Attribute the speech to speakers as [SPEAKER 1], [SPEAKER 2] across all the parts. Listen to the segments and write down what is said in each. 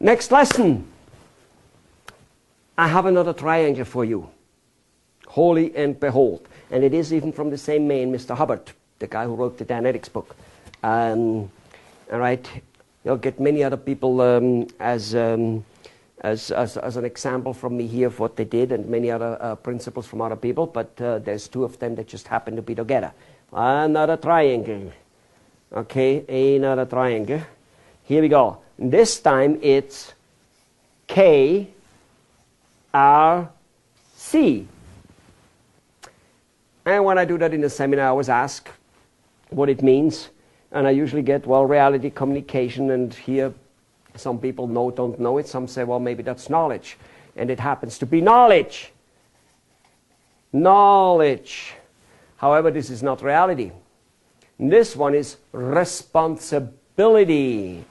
[SPEAKER 1] Next lesson. I have another triangle for you. Holy and behold. And it is even from the same man, Mr. Hubbard, the guy who wrote the Dianetics book. All right. You'll get many other people as an example from me here of what they did, and many other principles from other people, but there's two of them that just happen to be together. Another triangle. Okay, another triangle. Here we go. This time it's KRC. And when I do that in a seminar, I always ask what it means. And I usually get, well, reality, communication, and here some people don't know it. Some say, well, maybe that's knowledge. And it happens to be knowledge. Knowledge. However, this is not reality. This one is responsibility.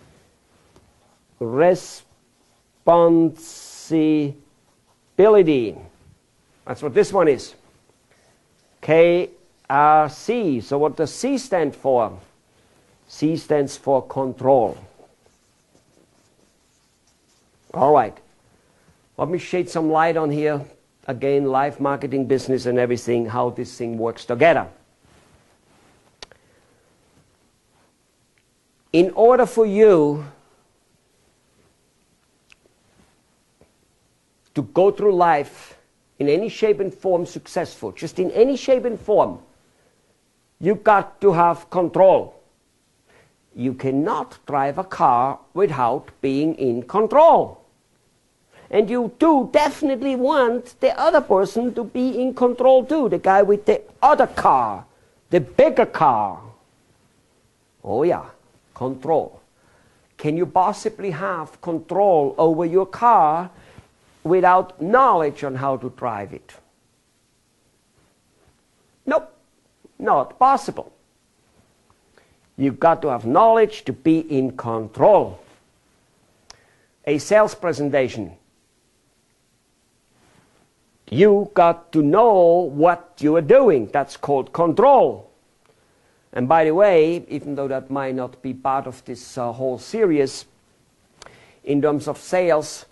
[SPEAKER 1] Responsibility. That's what this one is. KRC. So what does C stand for? C stands for control. All right. Let me shed some light on here. Again, life, marketing, business, and everything, how this thing works together. In order for you to go through life in any shape and form successful, just in any shape and form, you got to have control. You cannot drive a car without being in control. And you do definitely want the other person to be in control too, the guy with the other car, the bigger car. Oh yeah, control. Can you possibly have control over your car without knowledge on how to drive it? Nope, not possible. You've got to have knowledge to be in control. A sales presentation. You got to know what you are doing. That's called control. And by the way, even though that might not be part of this whole series, in terms of sales,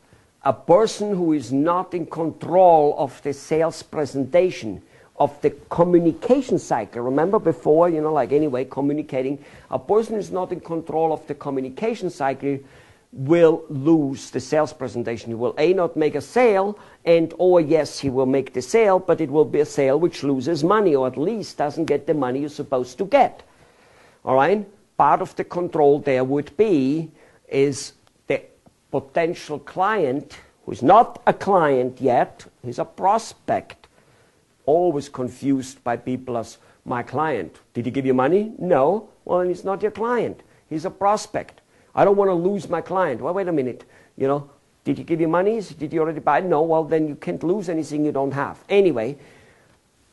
[SPEAKER 1] a person who is not in control of the sales presentation, of the communication cycle. Remember before, like anyway, communicating. A person who is not in control of the communication cycle will lose the sales presentation. He will not make a sale, or yes, he will make the sale, but it will be a sale which loses money, or at least doesn't get the money you're supposed to get. All right? Part of the control there would be is the potential client, who is not a client yet, he's a prospect. Always confused by people as my client. Did he give you money? No. Well, then he's not your client. He's a prospect. I don't want to lose my client. Well, wait a minute. Did he give you money? Did you already buy? No. Well, then you can't lose anything you don't have. Anyway,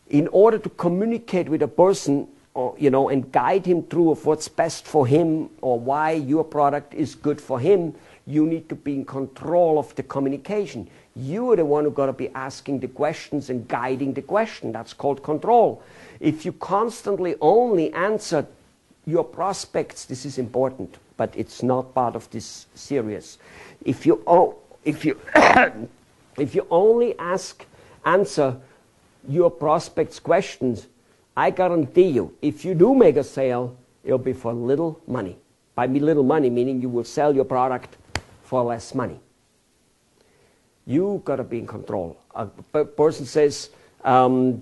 [SPEAKER 1] in order to communicate with a person, and guide him through of what's best for him or why your product is good for him, you need to be in control of the communication. You are the one who got to be asking the questions and guiding the question. That's called control. If you constantly only answer your prospects, this is important, but it's not part of this series. If you only answer your prospects' questions, I guarantee you, if you do make a sale, it'll be for little money. By little money, meaning you will sell your product for less money. You got to be in control. A person says, do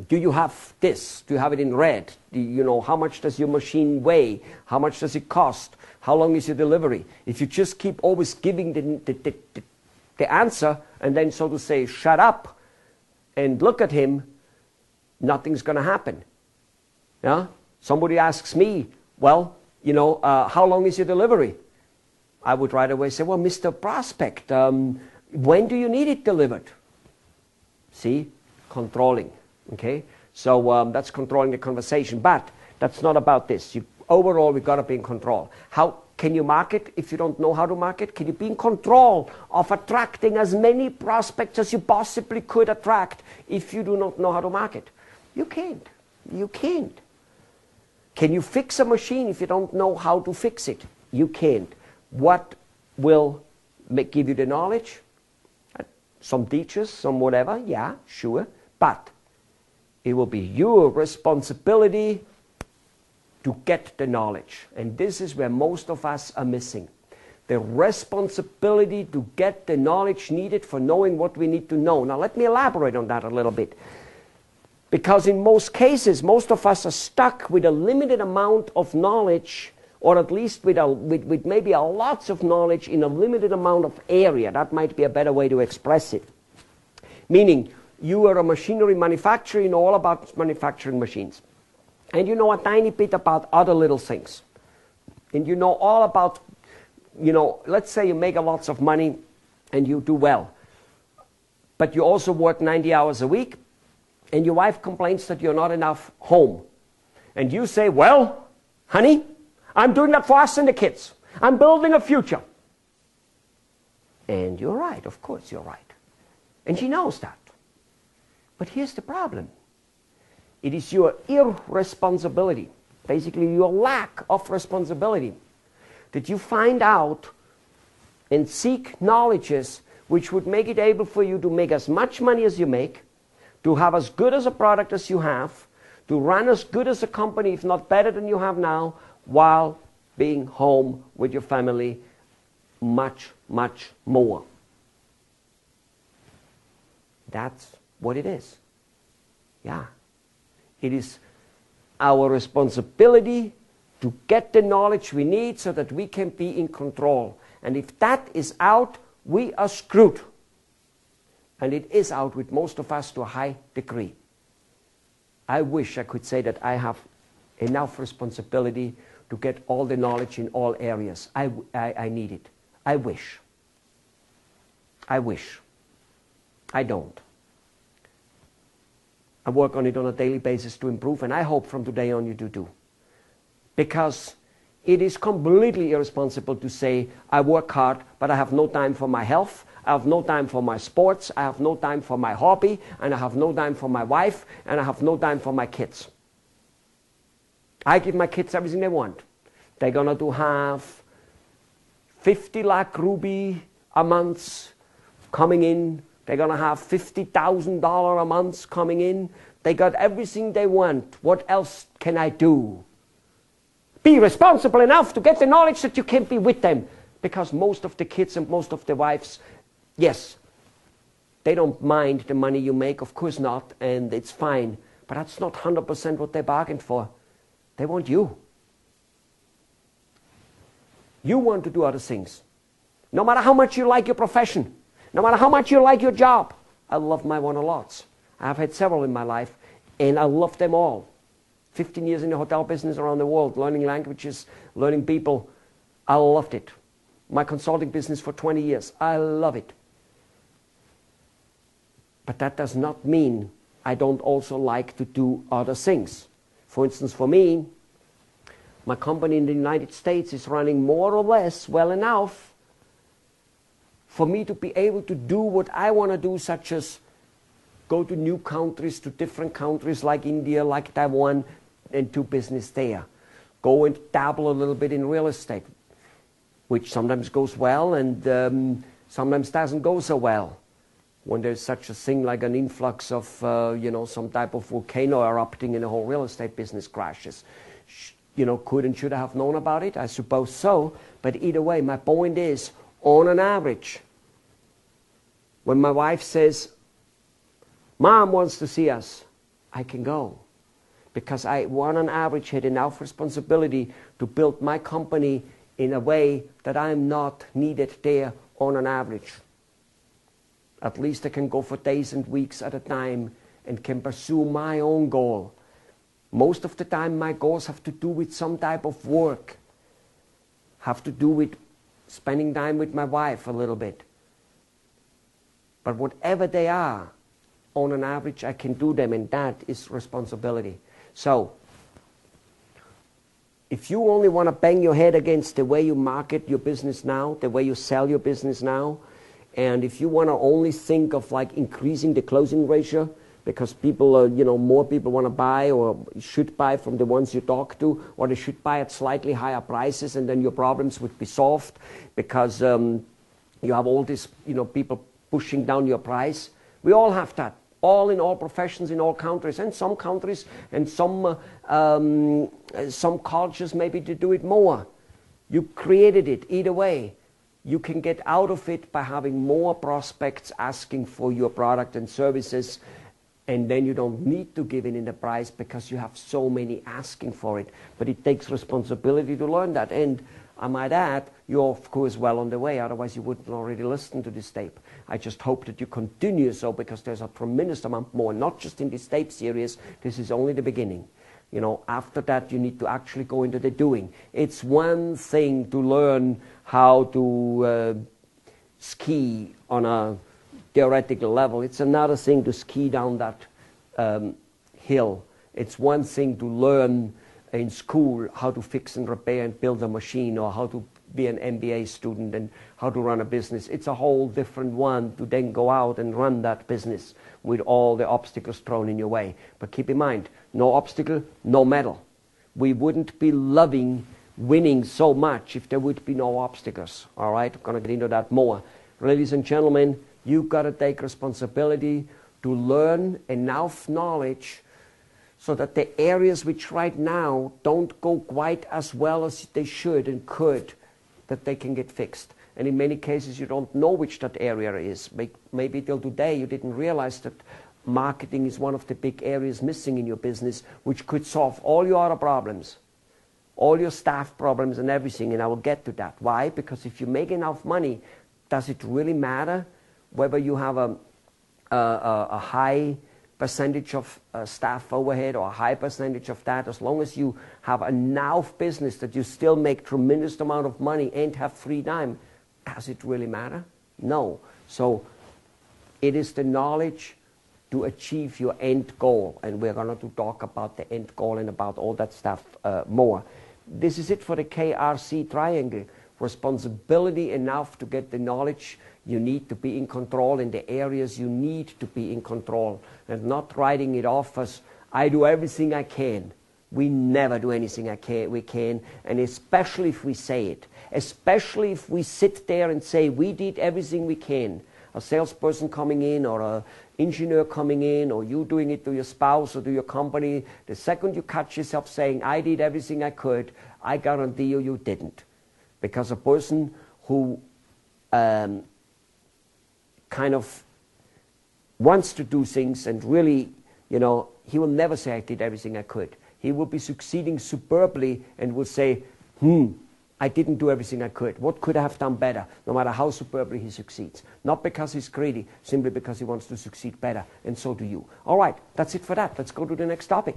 [SPEAKER 1] you have this? Do you have it in red? How much does your machine weigh? How much does it cost? How long is your delivery? If you just keep always giving the answer and then, so to say, shut up and look at him, nothing's going to happen. Yeah? Somebody asks me, well, how long is your delivery? I would right away say, well, Mr. Prospect, when do you need it delivered? See? Controlling. Okay? So that's controlling the conversation. But that's not about this. Overall, we've got to be in control. How can you market if you don't know how to market? Can you be in control of attracting as many prospects as you possibly could attract if you do not know how to market? You can't. You can't. Can you fix a machine if you don't know how to fix it? You can't. What will give you the knowledge. Some teachers, some whatever, yeah, sure. But it will be your responsibility to get the knowledge. And this is where most of us are missing. The responsibility to get the knowledge needed for knowing what we need to know. Now let me elaborate on that a little bit. Because in most cases, most of us are stuck with a limited amount of knowledge, or at least with maybe a lots of knowledge in a limited amount of area. That might be a better way to express it. Meaning, you are a machinery manufacturer, you know all about manufacturing machines. And you know a tiny bit about other little things. And you know all about, let's say you make a lots of money and you do well. But you also work 90 hours a week, and your wife complains that you're not enough home. And you say, well, honey, I'm doing that for us and the kids. I'm building a future. And you're right, of course you're right. And she knows that. But here's the problem. It is your irresponsibility, basically your lack of responsibility, that you find out and seek knowledges which would make it able for you to make as much money as you make, to have as good as a product as you have, to run as good as a company, if not better than you have now, while being home with your family much, much more. That's what it is. Yeah. It is our responsibility to get the knowledge we need so that we can be in control. And if that is out, we are screwed. And it is out with most of us to a high degree. I wish I could say that I have enough responsibility to get all the knowledge in all areas. I need it. I wish. I wish. I don't. I work on it on a daily basis to improve, and I hope from today on you do too. Because it is completely irresponsible to say, I work hard, but I have no time for my health, I have no time for my sports, I have no time for my hobby, and I have no time for my wife, and I have no time for my kids. I give my kids everything they want. They're going to have 50 lakh ruby a month coming in. They're going to have $50,000 a month coming in. They got everything they want. What else can I do? Be responsible enough to get the knowledge that you can be with them. Because most of the kids and most of the wives, yes, they don't mind the money you make, of course not, and it's fine. But that's not 100% what they bargained for. They want you. You want to do other things. No matter how much you like your profession, no matter how much you like your job. I love my one a lot. I've had several in my life, and I love them all. 15 years in the hotel business around the world, learning languages, learning people. I loved it. My consulting business for 20 years. I love it. But that does not mean I don't also like to do other things. For instance, for me, my company in the United States is running more or less well enough for me to be able to do what I want to do, such as go to new countries, to different countries like India, like Taiwan, and do business there. Go and dabble a little bit in real estate, which sometimes goes well and sometimes doesn't go so well. When there's such a thing like an influx of, some type of volcano erupting and the whole real estate business crashes. Could and should I have known about it? I suppose so. But either way, my point is, on an average, when my wife says, Mom wants to see us, I can go. Because I, on an average, had enough responsibility to build my company in a way that I'm not needed there on an average. At least I can go for days and weeks at a time and can pursue my own goal. Most of the time my goals have to do with some type of work, have to do with spending time with my wife a little bit. But whatever they are, on an average I can do them, and that is responsibility. So, if you only want to bang your head against the way you market your business now, the way you sell your business now, and if you want to only think of like increasing the closing ratio, because people, more people want to buy or should buy from the ones you talk to, or they should buy at slightly higher prices, and then your problems would be solved because You have all this, people pushing down your price. We all have that. All in all professions, in all countries, and some countries and some cultures maybe to do it more. You created it either way. You can get out of it by having more prospects asking for your product and services, and then you don't need to give in the price because you have so many asking for it. But it takes responsibility to learn that. And I might add, you're of course well on the way, otherwise you wouldn't already listen to this tape. I just hope that you continue so, because there's a tremendous amount more, not just in this tape series. This is only the beginning. After that you need to actually go into the doing. It's one thing to learn how to ski on a theoretical level. It's another thing to ski down that hill. It's one thing to learn in school how to fix and repair and build a machine, or how to be an MBA student and how to run a business. It's a whole different one to then go out and run that business with all the obstacles thrown in your way. But keep in mind, no obstacle, no medal. We wouldn't be loving winning so much if there would be no obstacles. All right, I'm going to get into that more. Ladies and gentlemen, you've got to take responsibility to learn enough knowledge so that the areas which right now don't go quite as well as they should and could, that they can get fixed. And in many cases you don't know which that area is. Maybe till today you didn't realize that marketing is one of the big areas missing in your business, which could solve all your other problems, all your staff problems and everything, and I will get to that. Why? Because if you make enough money, does it really matter whether you have a high percentage of staff overhead or a high percentage of that? As long as you have enough business that you still make tremendous amount of money and have free time, does it really matter? No. So it is the knowledge to achieve your end goal, and we're going to talk about the end goal and about all that stuff more. This is it for the KRC triangle. Responsibility enough to get the knowledge you need to be in control in the areas you need to be in control, and not writing it off as I do everything I can. We never do anything we can, and especially if we say it, especially if we sit there and say we did everything we can. A salesperson coming in, or an engineer coming in, or you doing it to your spouse or to your company, the second you catch yourself saying I did everything I could, I guarantee you didn't. Because a person who kind of wants to do things and really, he will never say I did everything I could. He will be succeeding superbly and will say, I didn't do everything I could. What could I have done better? No matter how superbly he succeeds. Not because he's greedy, simply because he wants to succeed better. And so do you. All right, that's it for that. Let's go to the next topic.